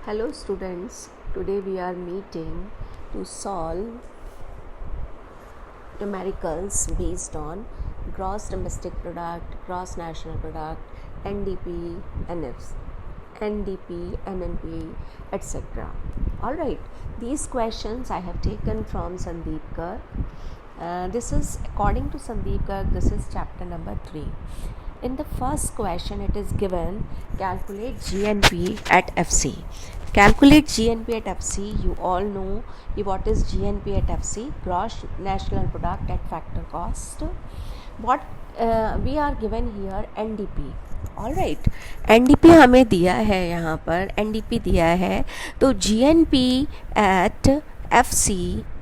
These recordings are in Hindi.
Hello students, today we are meeting to solve numericals based on gross domestic product, gross national product, NDP, NFs, NDP, NNP, etc. Alright, these questions I have taken from Sandeep Garg. This is according to Sandeep Garg, this is chapter number 3. In the first question it is given calculate GNP at FC. Calculate GNP at FC. You all know what is GNP at FC, gross national product at factor cost. What we are given here NDP. Alright NDP हमें दिया है, यहाँ पर NDP दिया है, तो GNP एट FC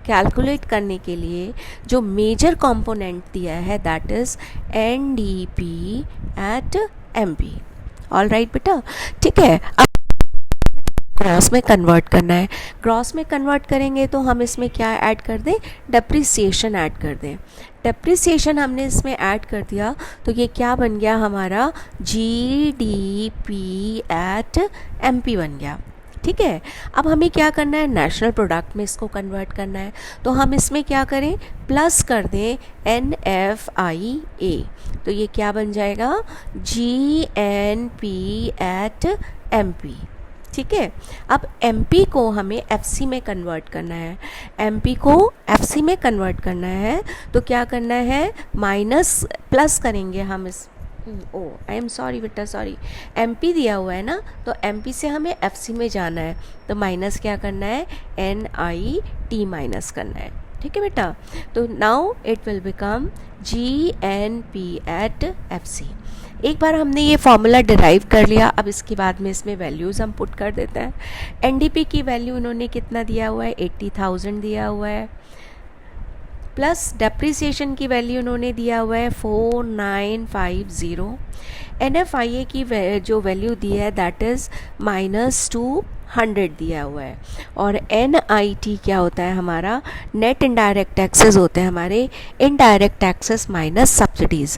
कैलकुलेट करने के लिए जो मेजर कंपोनेंट दिया है that is NDP at MP. Alright बेटा, ठीक है. अब ग्रॉस में कन्वर्ट करना है. ग्रॉस में कन्वर्ट करेंगे तो हम इसमें क्या ऐड कर दें, डेप्रिसिएशन ऐड कर दें. डेप्रिसिएशन हमने इसमें ऐड कर दिया तो ये क्या बन गया हमारा GDP एट MP बन गया. ठीक है. अब हमें क्या करना है, नेशनल प्रोडक्ट में इसको कन्वर्ट करना है, तो हम इसमें क्या करें, प्लस कर दें NFIA, तो ये क्या बन जाएगा GNP एट MP. ठीक है. अब MP को हमें FC में कन्वर्ट करना है. MP को FC में कन्वर्ट करना है तो क्या करना है, माइनस प्लस करेंगे हम इस आई एम सॉरी बेटा, सॉरी, MP दिया हुआ है ना, तो MP से हमें FC में जाना है तो माइनस क्या करना है, NIT माइनस करना है. ठीक है बेटा. तो now it will become GNP at FC. एक बार हमने ये फॉर्मूला डिराइव कर लिया, अब इसके बाद में इसमें वैल्यूज़ हम पुट कर देते हैं. NDP की वैल्यू उन्होंने कितना दिया हुआ है, 80,000 दिया हुआ है, प्लस डेप्रिसिएशन की वैल्यू उन्होंने दिया हुआ है 4950. NFIA की जो वैल्यू दी है दैट इज़ -200 दिया हुआ है. और NIT क्या होता है हमारा, नेट इनडायरेक्ट टैक्सेस होते हैं हमारे, इनडायरेक्ट टैक्सेस माइनस सब्सिडीज़.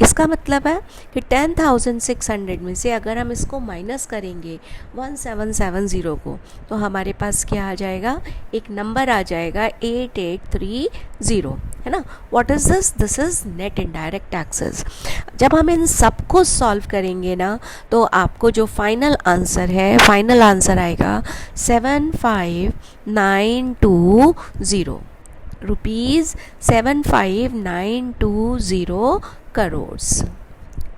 इसका मतलब है कि 10,600 में से अगर हम इसको माइनस करेंगे 1770 को, तो हमारे पास क्या आ जाएगा, एक नंबर आ जाएगा 8830, है ना. What is this, this is net indirect taxes. जब हम इन सबको सॉल्व करेंगे ना तो आपको जो फाइनल आंसर है, फाइनल आंसर आएगा 75920 रुपीज़, 75920 करोड़.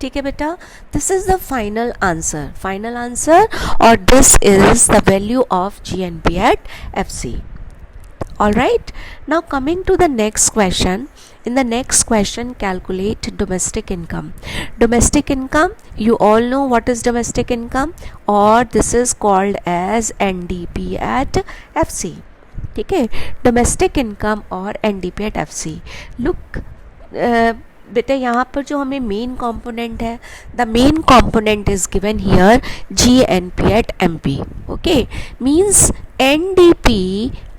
ठीक है बेटा, this is the final answer, final answer, और this is the value of GNP at FC. All right, now coming to the next question. In the next question, calculate domestic income. Domestic income, you all know what is domestic income, or this is called as NDP at FC. ठीक है, domestic income और NDP at FC. Look, बेटा यहाँ पर जो हमें मेन कंपोनेंट है, the main component is given here GNP at MP. Okay, means NDP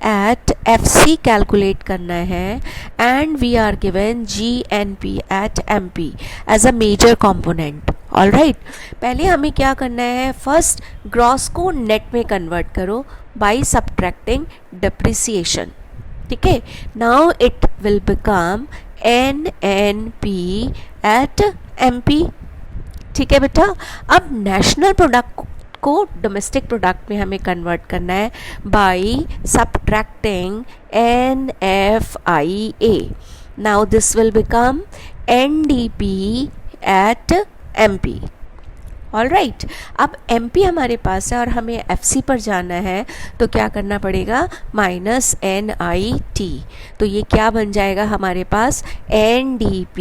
at FC calculate करना है and we are given GNP at MP as a major component. Alright, पहले हमें क्या करना है, फर्स्ट ग्रॉस को नेट में कन्वर्ट करो बाय सब्ट्रैक्टिंग डेप्रिसिएशन. ठीक है. Now it will become NNP at MP. ठीक है बेटा. अब नेशनल प्रोडक्ट को डोमेस्टिक प्रोडक्ट में हमें कन्वर्ट करना है by subtracting NFIA. Now this will become NDP at MP. Alright, अब MP हमारे पास है और हमें FC पर जाना है तो क्या करना पड़ेगा, -NIT, तो ये क्या बन जाएगा हमारे पास, NDP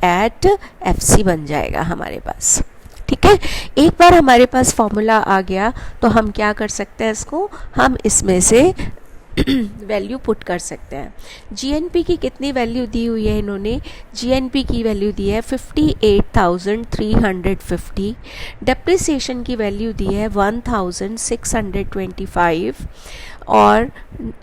एट FC बन जाएगा हमारे पास. ठीक है. एक बार हमारे पास फॉर्मूला आ गया तो हम क्या कर सकते हैं, इसको हम इसमें से वैल्यू पुट कर सकते हैं। जीएनपी की कितनी वैल्यू दी हुई है इन्होंने, जीएनपी की वैल्यू दी है 58,350, डेप्रिसिएशन की वैल्यू दी है 1,625 और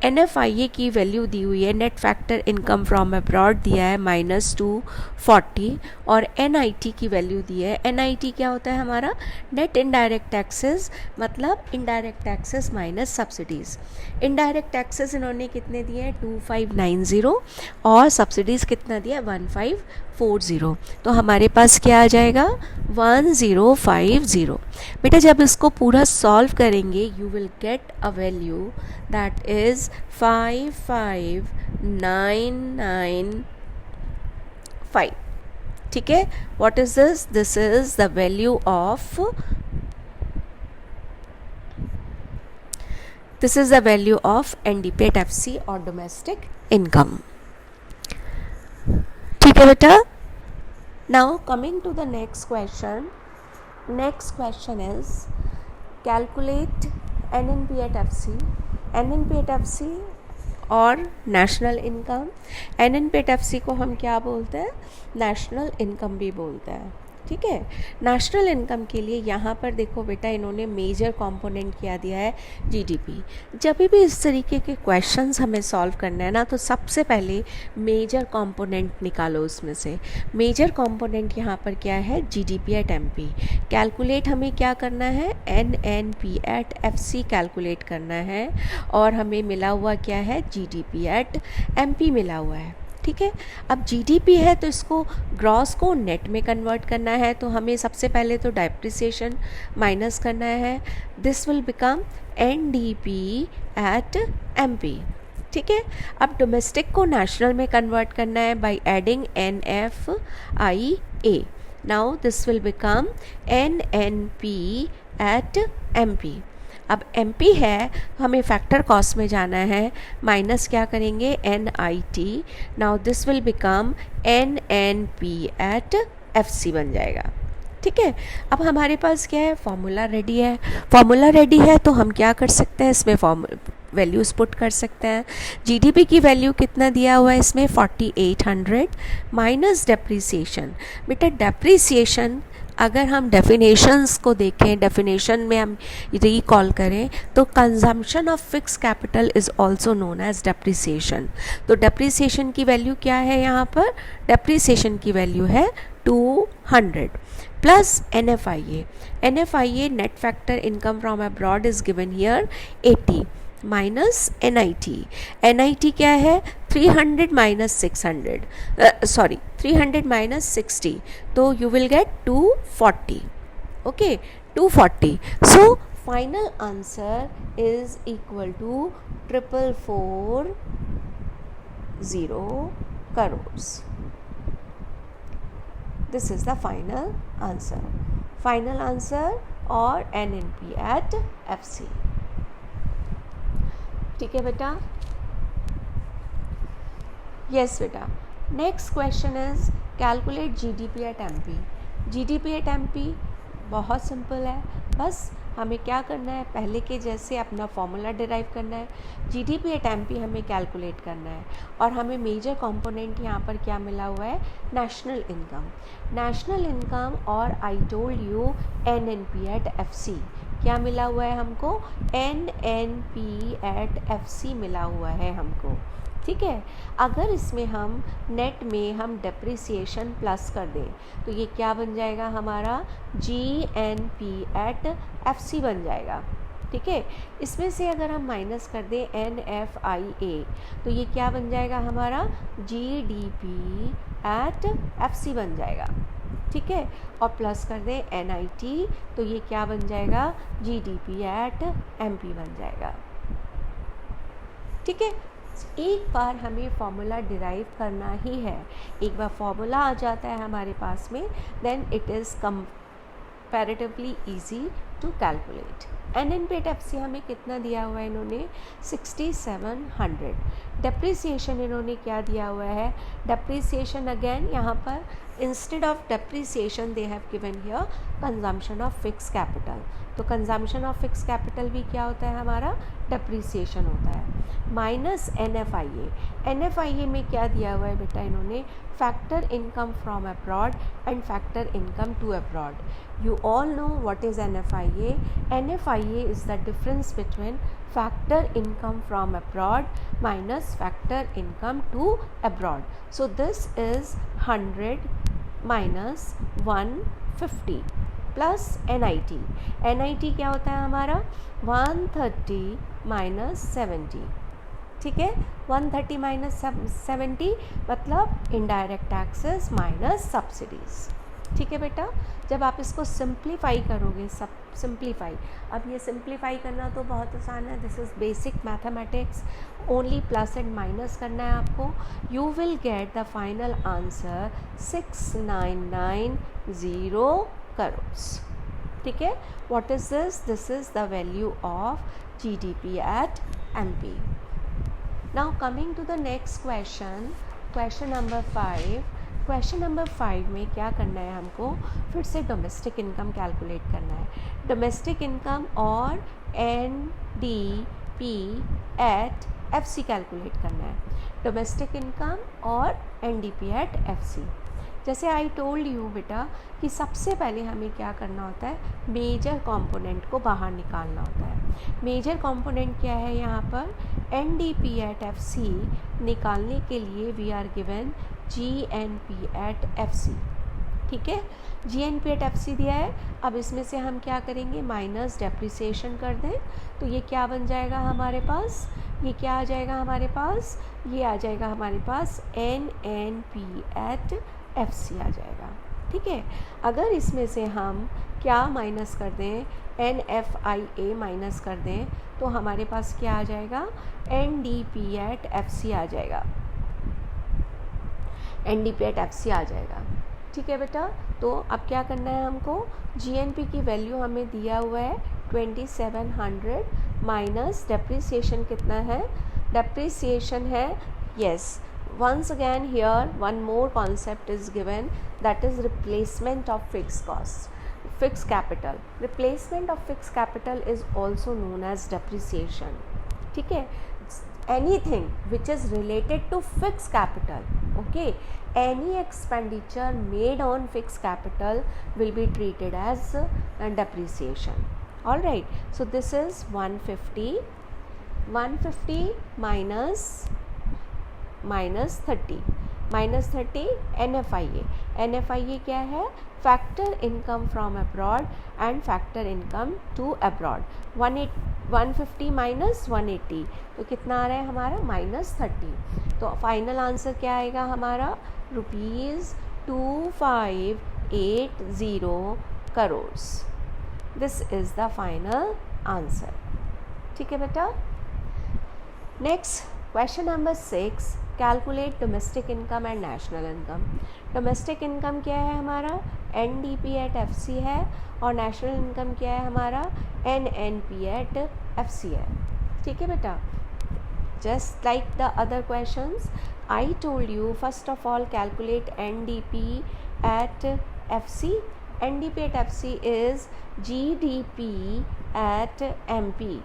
NFIA की वैल्यू दी हुई है, net factor income from abroad दिया है -240 और NIT की वैल्यू दी है। NIT क्या होता है हमारा, नेट इनडायरेक्ट टैक्सेस, मतलब indirect taxes minus subsidies. Indirect taxes इन्होंने कितने दिए हैं 2590 और सब्सिडीज़ कितना दिया 1540, तो हमारे पास क्या आ जाएगा 1050। बेटा जब इसको पूरा सॉल्व करेंगे you will get a value that is 55995। ठीक है, what is this, this is the value of, this is the value of NDP at FC or domestic income. ठीक है बेटा, now coming to the next question is calculate NNP at FC, NNP at FC और national income. NNP at FC को हम क्या बोलते हैं, नेशनल इनकम भी बोलते हैं। ठीक है, नेशनल इनकम के लिए यहाँ पर देखो बेटा इन्होंने मेजर कंपोनेंट क्या दिया है, जीडीपी। जब भी इस तरीके के क्वेश्चंस हमें सॉल्व करना है ना, तो सबसे पहले मेजर कंपोनेंट निकालो उसमें से। मेजर कंपोनेंट यहाँ पर क्या है, जीडीपी एट एमपी। कैलकुलेट हमें क्या करना है, एनएनपी एट एफसी कैलकुलेट करना है और हमें मिला हुआ क्या है, जीडीपी एट एमपी मिला हुआ है। ठीक है, अब जीडीपी है तो इसको ग्रॉस को नेट में कन्वर्ट करना है, तो हमें सबसे पहले तो डेप्रिसिएशन माइनस करना है। This will become NDP at MP. ठीक है, अब डोमेस्टिक को नेशनल में कन्वर्ट करना है by adding NFIA। Now this will become NNP at MP। अब MP है, हमें फैक्टर कॉस्ट में जाना है, माइनस क्या करेंगे, NIT। Now this will become NNP at FC बन जाएगा। ठीक है, अब हमारे पास क्या है, फॉर्मूला रेडी है। फॉर्मूला रेडी है तो हम क्या कर सकते हैं, इसमें वैल्यूज़ पुट कर सकते हैं। जीडीपी की वैल्यू कितना दिया हुआ है इसमें 4800 माइनस डेप्रिसिएशन। बेटा डेप्रिसिएशन अगर हम डेफिनेशंस को देखें, डेफिनेशन में हम रिकॉल करें तो consumption of fix capital is also known as depreciation. तो डेप्रिसिएशन की वैल्यू क्या है, यहाँ पर डेप्रिसिएशन की वैल्यू है 200 plus NFIA। NFIA net factor income from abroad is given here 80 minus NIT। NIT क्या है, 300 माइनस 600, 300 माइनस 60, तो you will get 240। Okay, 240। So final answer is equal to 444 crores। This is the final answer. Final answer और NNP एट FC। ठीक है बेटा, यस बेटा। Next question is calculate GDP at MP. GDP at MP बहुत सिंपल है, बस हमें क्या करना है, पहले के जैसे अपना फॉर्मूला डिराइव करना है। जीडीपी एट एमपी हमें कैलकुलेट करना है और हमें मेजर कंपोनेंट यहाँ पर क्या मिला हुआ है, नेशनल इनकम। नेशनल इनकम और I told you NNP at FC क्या मिला हुआ है हमको, NNP एट FC मिला हुआ है हमको। ठीक है, अगर इसमें हम नेट में हम डेप्रिसिएशन प्लस कर दें तो ये क्या बन जाएगा हमारा, GNP एट FC बन जाएगा। ठीक है, इसमें से अगर हम माइनस कर दें NFIA तो ये क्या बन जाएगा हमारा, GDP एट FC बन जाएगा। ठीक है, और प्लस कर दें NIT तो ये क्या बन जाएगा, GDP एट MP बन जाएगा। ठीक है, एक बार हमें फॉर्मूला डिराइव करना ही है, एक बार फॉर्मूला आ जाता है हमारे पास में, then it is comparatively easy to calculate. NNP at FC हमें कितना दिया हुआ है इन्होंने, 6700। डेप्रिसिएशन इन्होंने क्या दिया हुआ है, डेप्रिसिएशन अगेन यहाँ पर instead of depreciation they have given here consumption of fix capital. तो कंजम्पशन ऑफ फिक्स कैपिटल भी क्या होता है हमारा, डेप्रिसिएशन होता है। माइनस NFIA में क्या दिया हुआ है बेटा इन्होंने, factor income from abroad and factor income to abroad. You all know what is NFIA. NFIA is the difference between factor income from abroad minus factor income to abroad. So this is 100 minus 150 plus NIT. NIT क्या होता है हमारा, 130 minus 70, ठीक है। 130 माइनस 70 मतलब इनडायरेक्ट टैक्सेस माइनस सब्सिडीज़, ठीक है बेटा। जब आप इसको सिंप्लीफाई करोगे, सिंप्लीफाई, अब ये सिंप्लीफाई करना तो बहुत आसान है, this is basic mathematics, only plus and minus करना है आपको। You will get the final answer 6990 crore, ठीक है। What is this, this is the value of GDP at MP। Now coming to the next question, question number 5। Question number 5 में क्या करना है हमको, फिर से डोमेस्टिक इनकम कैलकुलेट करना है। डोमेस्टिक इनकम और NDP एट FC कैलकुलेट करना है। डोमेस्टिक इनकम और NDP एट FC। जैसे आई टोल्ड यू बेटा कि सबसे पहले हमें क्या करना होता है, मेजर कंपोनेंट को बाहर निकालना होता है। मेजर कंपोनेंट क्या है यहाँ पर, NDP एट FC निकालने के लिए we are given GNP at FC, ठीक है। GNP एट FC दिया है, अब इसमें से हम क्या करेंगे, माइनस डेप्रिसिएशन कर दें, तो ये क्या बन जाएगा हमारे पास, ये क्या आ जाएगा हमारे पास, ये आ जाएगा हमारे पास NNP एट FC आ जाएगा, ठीक है। अगर इसमें से हम क्या माइनस कर दें, NFIA माइनस कर दें, तो हमारे पास क्या आ जाएगा, NDP एट FC आ जाएगा, NDP एट FC आ जाएगा, ठीक है बेटा। तो अब क्या करना है हमको, GNP की वैल्यू हमें दिया हुआ है 2700 माइनस डेप्रिसिएशन कितना है, डेप्रिसिएशन है, yes, once again here one more concept is given, that is replacement of fixed cost, fixed capital। replacement of fixed capital is also known as depreciation, ठीक है। anything which is related to fixed capital, okay, any expenditure made on fixed capital will be treated as depreciation, all right। so this is 150 minus 30 NFIA क्या है, factor income from abroad and factor income to abroad. 150 minus 180 तो कितना आ रहा है हमारा, -30। तो फाइनल आंसर क्या आएगा हमारा, ₹2580 crore. This is the final answer, ठीक है बेटा। Next question number 6, calculate domestic income and national income. Domestic income क्या है हमारा, NDP एट FC है, और नेशनल इनकम क्या है हमारा, NNP एट FC है, ठीक है बेटा। Just like the other questions I told you, first of all calculate NDP at FC। NDP at FC is GDP at MP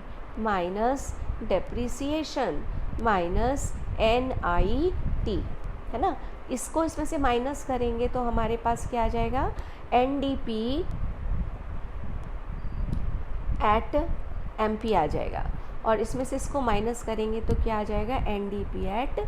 minus depreciation minus NIT, है ना। इसको इसमें से माइनस करेंगे तो हमारे पास क्या आ जाएगा, NDP एट MP आ जाएगा, और इसमें से इसको माइनस करेंगे तो क्या आ जाएगा, NDP एट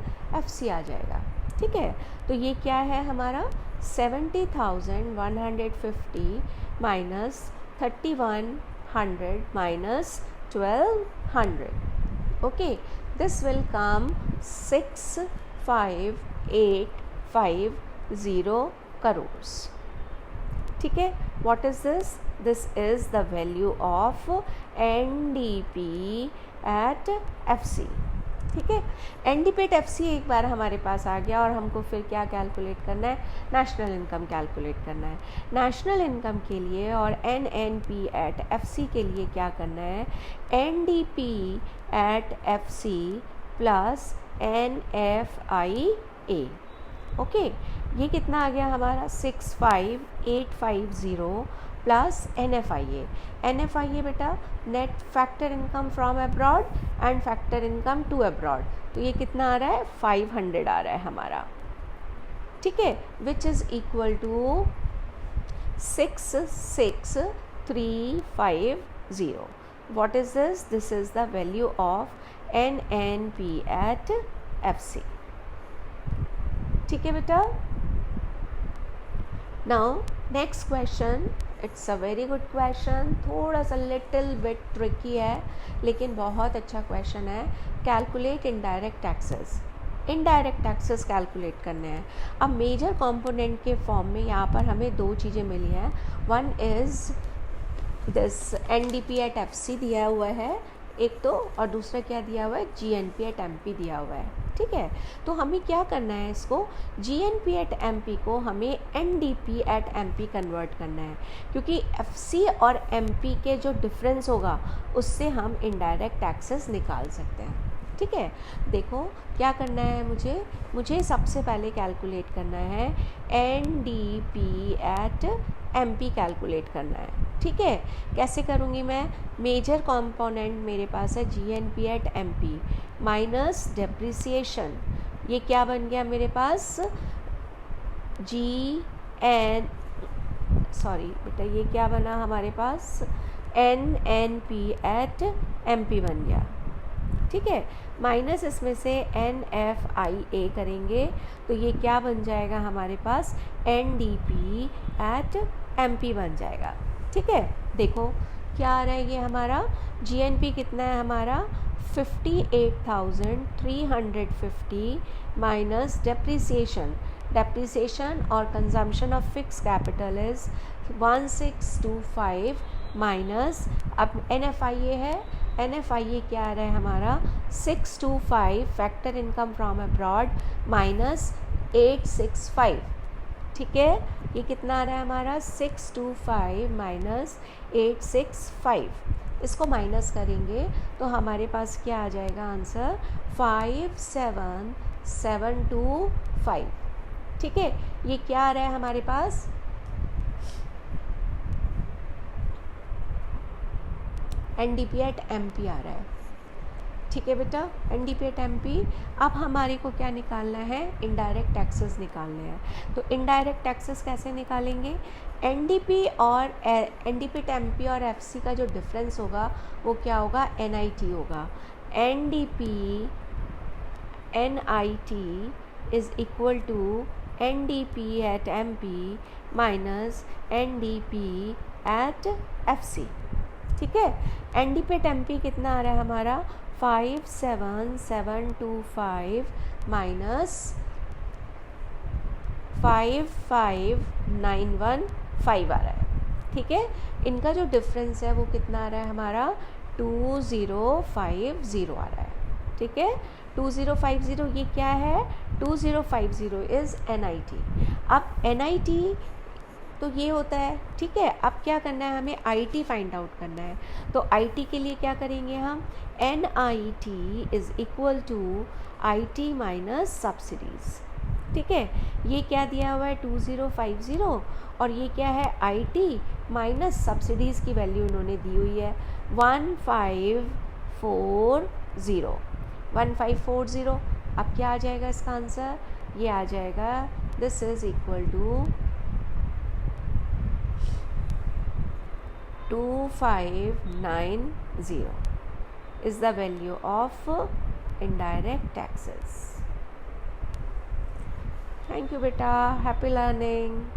FC आ जाएगा, ठीक है। तो ये क्या है हमारा, 70,150 minus 3100 minus 1200, okay. this will come 65,850 crores, ठीक है। what is this, this is the value of NDP at FC, ठीक है। NDP at FC एक बार हमारे पास आ गया, और हमको फिर क्या कैलकुलेट करना है, नेशनल इनकम कैलकुलेट करना है। नेशनल इनकम के लिए और NNP at FC के लिए क्या करना है, NDP at FC plus NFIA, okay. ये कितना आ गया हमारा 65850 प्लस NFIA बेटा net factor income from abroad and factor income to abroad, तो ये कितना आ रहा है 500 आ रहा है हमारा, ठीक है, which is equal to 66350. What is this? This is the value of NNP at FC. ठीक है बेटा. Now next question, it's a very good question, थोड़ा सा little bit tricky है लेकिन बहुत अच्छा question है. Calculate indirect taxes. Indirect taxes calculate करने हैं. अब मेजर कंपोनेंट के फॉर्म में यहाँ पर हमें दो चीज़ें मिली हैं. One is this NDP at FC दिया हुआ है एक तो, और दूसरा क्या दिया हुआ है GNP एट MP दिया हुआ है, ठीक है. तो हमें क्या करना है, इसको GNP एट MP को हमें NDP एट MP कन्वर्ट करना है, क्योंकि FC और MP के जो डिफरेंस होगा उससे हम इनडायरेक्ट टैक्सेस निकाल सकते हैं, ठीक है. देखो क्या करना है, मुझे सबसे पहले कैलकुलेट करना है NDP एट MP कैलकुलेट करना है, ठीक है. कैसे करूँगी मैं, मेजर कंपोनेंट मेरे पास है GNP at MP minus depreciation, ये क्या बन गया मेरे पास बेटा ये क्या बना हमारे पास NNP एट MP बन गया, ठीक है. माइनस इसमें से NFIA करेंगे तो ये क्या बन जाएगा हमारे पास NDP एट MP बन जाएगा, ठीक है. देखो क्या आ रहा है, ये हमारा GNP कितना है हमारा 58,350 माइनस डेप्रिसिएशन और consumption of fix capital is 1625 minus, अब NFIA है, NFIA क्या आ रहा है हमारा 625 factor income from abroad minus 865, ठीक है. ये कितना आ रहा है हमारा 625 माइनस 865, इसको माइनस करेंगे तो हमारे पास क्या आ जाएगा आंसर 57725, ठीक है. ये क्या आ रहा है हमारे पास NDP एट MP आ रहा है, ठीक है बेटा. NDP at MP. अब हमारे को क्या निकालना है, इनडायरेक्ट टैक्सेस निकालने हैं. तो इनडायरेक्ट टैक्सेस कैसे निकालेंगे, NDP एट MP और FC का जो डिफरेंस होगा वो क्या होगा NIT होगा. NDP NIT is equal to NDP at MP minus NDP at FC, ठीक है. NDP एट MP कितना आ रहा है हमारा 57725 माइनस 55915 आ रहा है, ठीक है. इनका जो डिफरेंस है वो कितना आ रहा है हमारा 2050 आ रहा है, ठीक है. 2050 ये क्या है 2050 इज़ NIT. अब NIT तो ये होता है, ठीक है. अब क्या करना है, हमें IT फाइंड आउट करना है. तो IT के लिए क्या करेंगे हम, NIT is equal to IT minus subsidies, ठीक है. ये क्या दिया हुआ है 2050 और ये क्या है IT माइनस सब्सिडीज़ की वैल्यू उन्होंने दी हुई है 1540. अब क्या आ जाएगा इसका आंसर, ये आ जाएगा this is equal to 2590 is the value of indirect taxes. Thank you beta, happy learning.